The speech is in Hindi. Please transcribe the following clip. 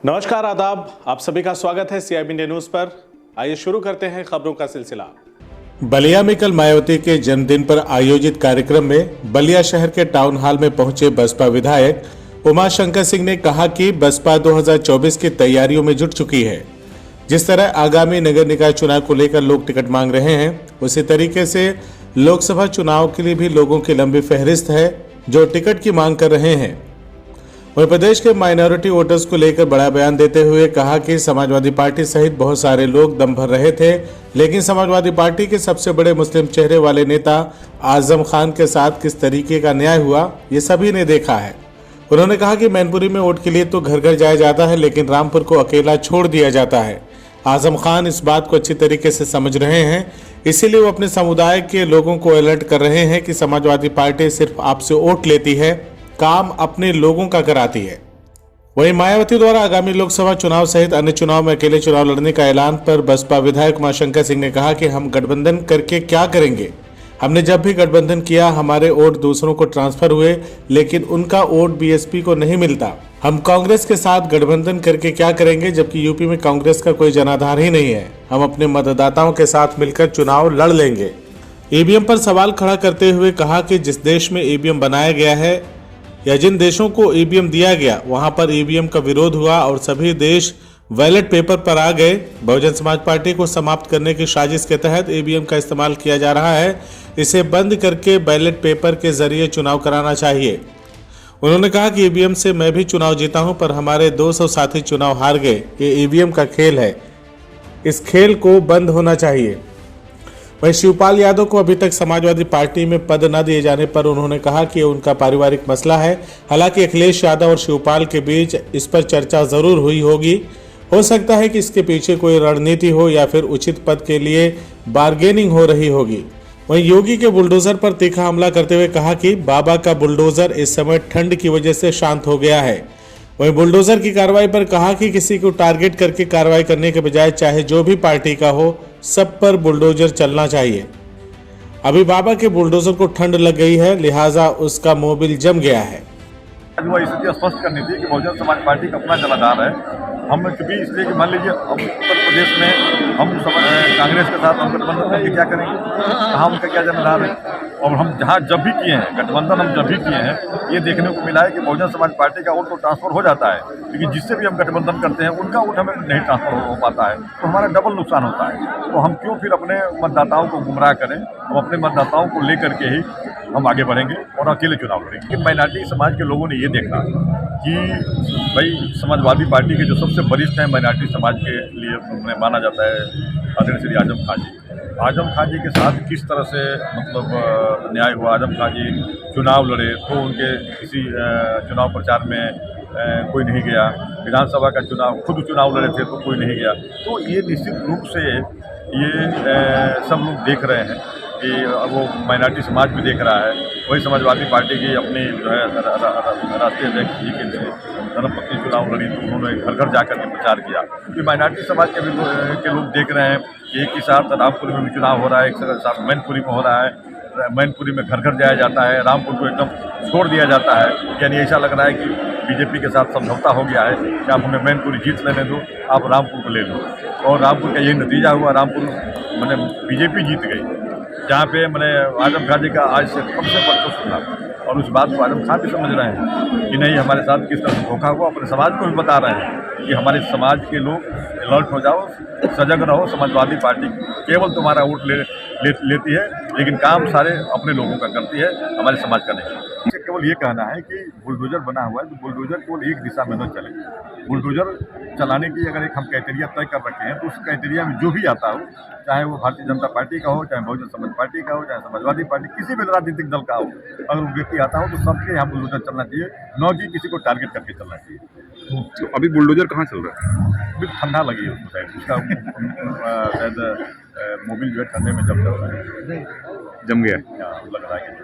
नमस्कार, आदाब। आप सभी का स्वागत है CIB इंडिया न्यूज पर। आइए शुरू करते हैं खबरों का सिलसिला। बलिया में कल मायावती के जन्मदिन पर आयोजित कार्यक्रम में बलिया शहर के टाउन हॉल में पहुंचे बसपा विधायक उमाशंकर सिंह ने कहा कि बसपा 2024 की तैयारियों में जुट चुकी है। जिस तरह आगामी नगर निकाय चुनाव को लेकर लोग टिकट मांग रहे हैं, उसी तरीके से लोकसभा चुनाव के लिए भी लोगों की लंबी फहरिस्त है जो टिकट की मांग कर रहे हैं। वहीं प्रदेश के माइनॉरिटी वोटर्स को लेकर बड़ा बयान देते हुए कहा कि समाजवादी पार्टी सहित बहुत सारे लोग दम भर रहे थे, लेकिन समाजवादी पार्टी के सबसे बड़े मुस्लिम चेहरे वाले नेता आजम खान के साथ किस तरीके का न्याय हुआ, ये सभी ने देखा है। उन्होंने कहा कि मैनपुरी में वोट के लिए तो घर घर जाया जाता है, लेकिन रामपुर को अकेला छोड़ दिया जाता है। आजम खान इस बात को अच्छी तरीके से समझ रहे हैं, इसीलिए वो अपने समुदाय के लोगों को अलर्ट कर रहे हैं कि समाजवादी पार्टी सिर्फ आपसे वोट लेती है, काम अपने लोगों का कराती है। वहीं मायावती द्वारा आगामी लोकसभा चुनाव सहित अन्य चुनाव में अकेले चुनाव लड़ने का ऐलान पर बसपा विधायक उमाशंकर सिंह ने कहा कि हम गठबंधन करके क्या करेंगे। हमने जब भी गठबंधन किया हमारे वोट दूसरों को ट्रांसफर हुए, लेकिन उनका वोट बीएसपी को नहीं मिलता। हम कांग्रेस के साथ गठबंधन करके क्या करेंगे, जबकि यूपी में कांग्रेस का कोई जनाधार ही नहीं है। हम अपने मतदाताओं के साथ मिलकर चुनाव लड़ लेंगे। ईवीएम पर सवाल खड़ा करते हुए कहा कि जिस देश में ईवीएम बनाया गया है या जिन देशों को ईवीएम दिया गया, वहां पर ईवीएम का विरोध हुआ और सभी देश बैलेट पेपर पर आ गए। बहुजन समाज पार्टी को समाप्त करने की साजिश के तहत ईवीएम का इस्तेमाल किया जा रहा है। इसे बंद करके बैलेट पेपर के जरिए चुनाव कराना चाहिए। उन्होंने कहा कि ईवीएम से मैं भी चुनाव जीता हूं, पर हमारे 200 साथी चुनाव हार गए। ये ईवीएम का खेल है, इस खेल को बंद होना चाहिए। वहीं शिवपाल यादव को अभी तक समाजवादी पार्टी में पद न दिए जाने पर उन्होंने कहा कि उनका पारिवारिक मसला है। हालांकि अखिलेश यादव और शिवपाल के बीच इस पर चर्चा जरूर हुई होगी। हो सकता है कि इसके पीछे कोई रणनीति हो या फिर उचित पद के लिए बार्गेनिंग हो रही होगी। वहीं योगी के बुलडोजर पर तीखा हमला करते हुए कहा कि बाबा का बुलडोजर इस समय ठंड की वजह से शांत हो गया है। वहीं बुलडोजर की कार्रवाई पर कहा कि किसी को टारगेट करके कार्रवाई करने के बजाय चाहे जो भी पार्टी का हो, सब पर बुलडोजर चलना चाहिए। अभी बाबा के बुलडोजर को ठंड लग गई है, लिहाजा उसका मोबिल जम गया है। वो स्थिति स्पष्ट करनी थी कि बहुजन समाज पार्टी का अपना जनाधार है। हम कभी इसलिए कि मान लीजिए हम उत्तर प्रदेश में हम कांग्रेस के साथ हम गठबंधन करके क्या करेंगे, कहाँ उनका क्या जनाधार है। और हम जहाँ जब भी किए हैं गठबंधन, हम जब भी किए हैं, ये देखने को मिला है कि बहुजन समाज पार्टी का वोट तो ट्रांसफर हो जाता है, लेकिन जिससे भी हम गठबंधन करते हैं उनका वोट हमें नहीं ट्रांसफर हो पाता है, तो हमारा डबल नुकसान होता है। तो हम क्यों फिर अपने मतदाताओं को गुमराह करें। हम अपने मतदाताओं को लेकर के ही हम आगे बढ़ेंगे और अकेले चुनाव लड़ेंगे। माइनॉरिटी समाज के लोगों ने ये देखा कि भाई समाजवादी पार्टी के जो सबसे वरिष्ठ हैं माइनॉरिटी समाज के लिए माना जाता है आदरणीय श्री आजम खान जी के साथ किस तरह से मतलब न्याय हुआ। आजम खान जी चुनाव लड़े तो उनके किसी चुनाव प्रचार में कोई नहीं गया। विधानसभा का चुनाव खुद चुनाव लड़े थे तो कोई नहीं गया। तो ये निश्चित रूप से ये सब लोग देख रहे हैं कि वो माइनॉरिटी समाज भी देख रहा है। वही समाजवादी पार्टी की अपनी जो है राष्ट्रीय अध्यक्ष जी के धर्मपत्नी चुनाव लड़ी तो उन्होंने घर घर जाकर के प्रचार किया। कि माइनॉरिटी समाज के लोग देख रहे हैं कि एक ही साथ रामपुरी में भी चुनाव हो रहा है, एक साथ मैनपुरी में हो रहा है। मैनपुरी में घर घर जाया जाता है, रामपुर को एकदम छोड़ दिया जाता है। यानी ऐसा लग रहा है कि बीजेपी के साथ समझौता हो गया है कि आप हमें मैनपुरी जीत लेने दो, आप रामपुर को ले लो। और रामपुर का यही नतीजा हुआ, रामपुर मैंने बीजेपी जीत गई, जहाँ पे मैंने आजम खान जी का आज से कम से वर्चस्व था। और उस बात को आजम खान भी समझ रहे हैं कि नहीं, हमारे साथ किस तरह से धोखा हुआ। अपने समाज को भी बता रहे हैं कि हमारे समाज के लोग अलर्ट हो जाओ, सजग रहो। समाजवादी पार्टी केवल तुम्हारा वोट लेती है, लेकिन काम सारे अपने लोगों का करती है, हमारे समाज का नहीं। केवल ये कहना है कि बुलडोजर बना हुआ है तो बुलडोजर केवल एक दिशा में न चले। बुलडोजर चलाने की अगर एक हम क्राइटेरिया तय कर रखे हैं तो उस क्राइटेरिया में जो भी आता हो, चाहे वो भारतीय जनता पार्टी का हो, चाहे बहुजन समाज पार्टी का हो, चाहे समाजवादी पार्टी, किसी भी राजनीतिक दल का हो, अगर वो व्यक्ति आता हो तो सबके यहाँ बुलडोजर चलना चाहिए, न कि किसी को टारगेट करके चलना चाहिए। तो अभी बुलडोजर कहाँ चल रहा है? अभी ठंडा लगी है उसको, शायद उसका शायद मोबिल जो है ठंडे में जम रहा है, जम गया। लग रहा है कि